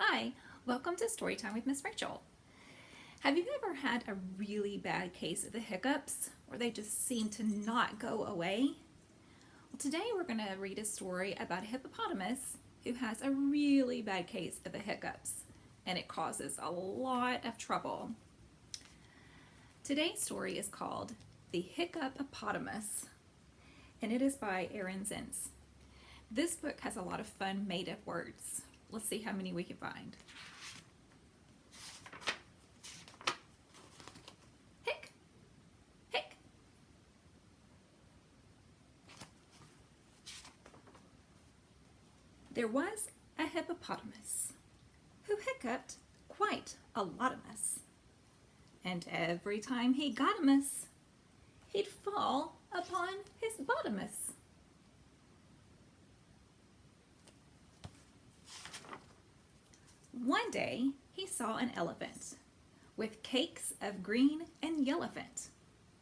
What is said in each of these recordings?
Hi, welcome to Storytime with Miss Rachel. Have you ever had a really bad case of the hiccups where they just seem to not go away? Well, today we're going to read a story about a hippopotamus who has a really bad case of the hiccups, and it causes a lot of trouble. Today's story is called The Hiccupotamus, and it is by Aaron Zins. This book has a lot of fun made-up words. Let's see how many we can find. Hic, hic. There was a hippopotamus who hiccuped quite a lotamus. And every time he got a miss, he'd fall upon his bottomus. One day he saw an elephant with cakes of green and yellowfant.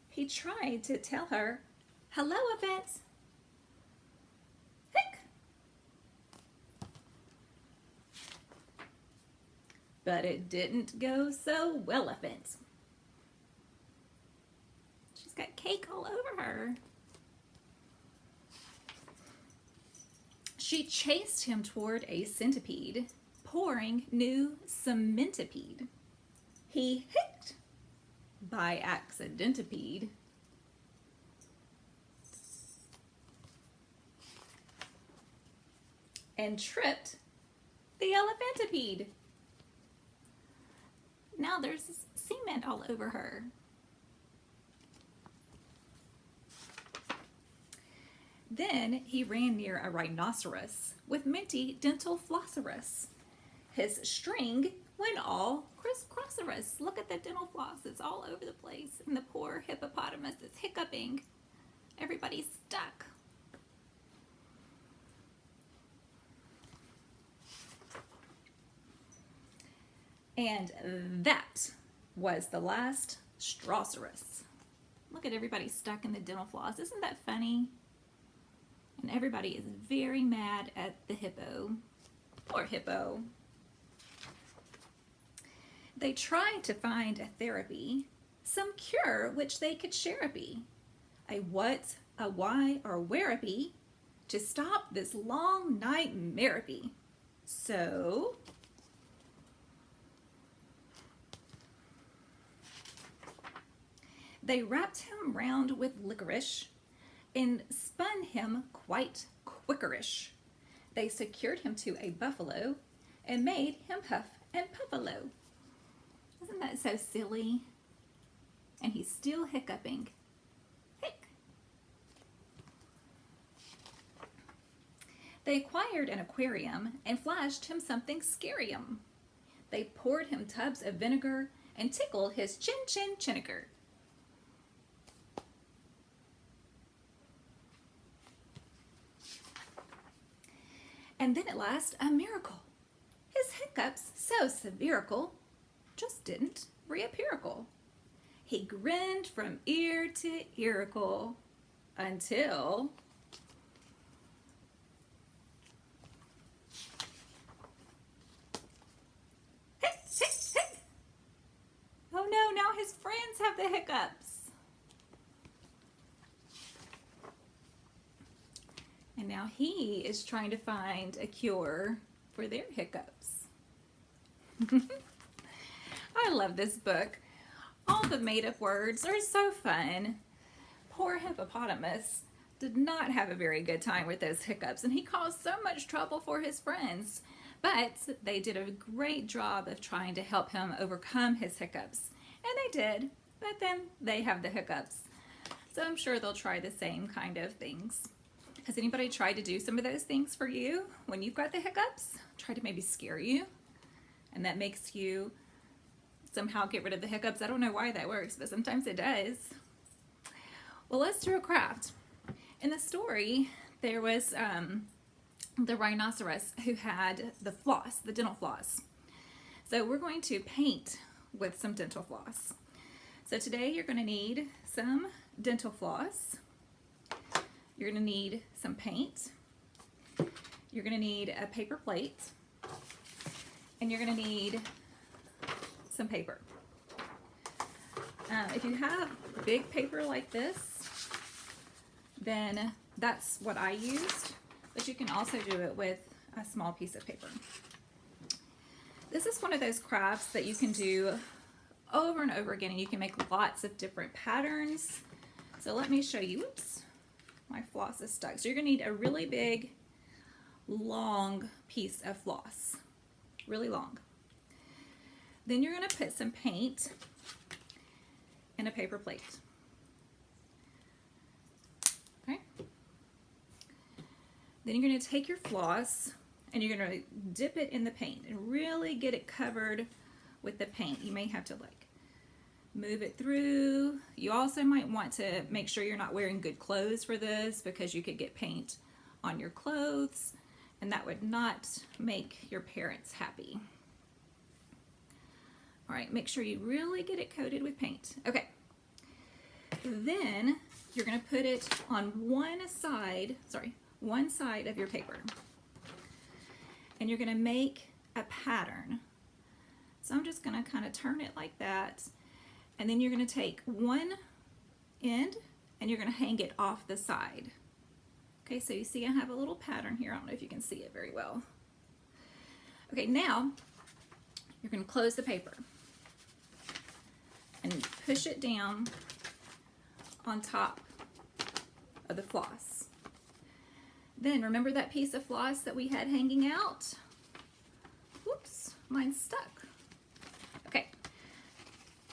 He tried to tell her, "Hello, event." Hic! But it didn't go so well, event. She's got cake all over her. She chased him toward a centipede, pouring new cementipede. He hicced by accidentipede. And tripped the elephantipede. Now there's cement all over her. Then he ran near a rhinoceros with minty dental flosserus. His string went all crisscrosserous. Look at the dental floss, it's all over the place. And the poor hippopotamus is hiccuping. Everybody's stuck. And that was the last strawcerus. Look at everybody stuck in the dental floss. Isn't that funny? And everybody is very mad at the hippo. Poor hippo. They tried to find a therapy, some cure which they could share-a-be. A what, a why, or where-a-be to stop this long nightmare-a-be. So they wrapped him round with licorice and spun him quite quickerish. They secured him to a buffalo and made him puff and puffalo. Isn't that so silly? And he's still hiccuping. Hic. They acquired an aquarium and flashed him something scarium. They poured him tubs of vinegar and tickled his chin-chin-chiniker. And then at last, a miracle. His hiccups, so severical, just didn't reappearical. He grinned from ear to earicle until hic, hic, hic. Oh no, now his friends have the hiccups. And now he is trying to find a cure for their hiccups. I love this book. All the made-up words are so fun. Poor hippopotamus did not have a very good time with those hiccups, and he caused so much trouble for his friends. But they did a great job of trying to help him overcome his hiccups. And they did, but then they have the hiccups. So I'm sure they'll try the same kind of things. Has anybody tried to do some of those things for you when you've got the hiccups? Try to maybe scare you, and that makes you somehow get rid of the hiccups. I don't know why that works, but sometimes it does. Well, let's do a craft. In the story, there was the rhinoceros who had the floss, the dental floss. So we're going to paint with some dental floss. So today you're going to need some dental floss. You're going to need some paint. You're going to need a paper plate. and you're going to need some paper. If you have big paper like this, then that's what I used, but you can also do it with a small piece of paper. This is one of those crafts that you can do over and over again, and you can make lots of different patterns. So let me show you. Oops, my floss is stuck. So you're going to need a really big, long piece of floss, really long. Then you're going to put some paint in a paper plate. Okay. Then you're going to take your floss and you're going to dip it in the paint and really get it covered with the paint. You may have to like move it through. You also might want to make sure you're not wearing good clothes for this, because you could get paint on your clothes and that would not make your parents happy. All right, make sure you really get it coated with paint. Okay, then you're going to put it on one side of your paper, and you're going to make a pattern. So I'm just going to kind of turn it like that, and then you're going to take one end and you're going to hang it off the side. Okay, so you see I have a little pattern here. I don't know if you can see it very well. Okay, now you're going to close the paper and push it down on top of the floss. Then remember that piece of floss that we had hanging out? Whoops, mine's stuck. Okay,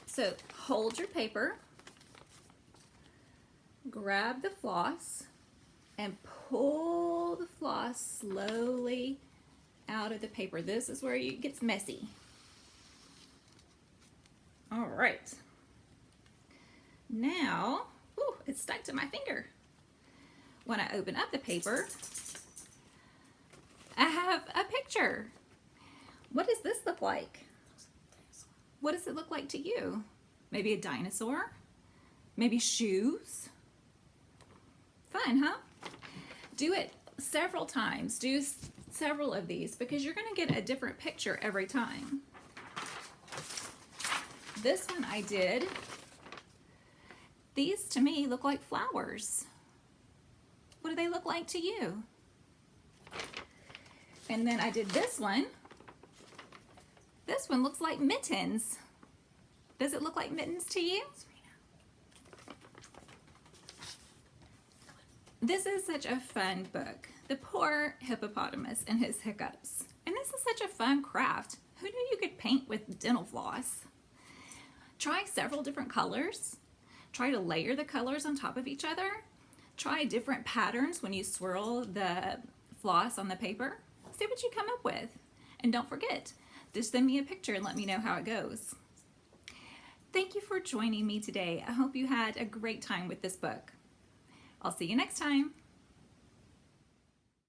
so hold your paper, grab the floss, and pull the floss slowly out of the paper. This is where it gets messy. All right. Now, ooh, it's stuck to my finger. When I open up the paper, I have a picture. What does this look like? What does it look like to you? Maybe a dinosaur? Maybe shoes? Fun, huh? Do it several times. Do several of these, because you're going to get a different picture every time. This one I did. These to me look like flowers. What do they look like to you? And then I did this one. This one looks like mittens. Does it look like mittens to you? This is such a fun book. The Poor Hippopotamus and His Hiccups. And this is such a fun craft. Who knew you could paint with dental floss? Try several different colors. Try to layer the colors on top of each other. Try different patterns when you swirl the floss on the paper. See what you come up with. And don't forget, just send me a picture and let me know how it goes. Thank you for joining me today. I hope you had a great time with this book. I'll see you next time.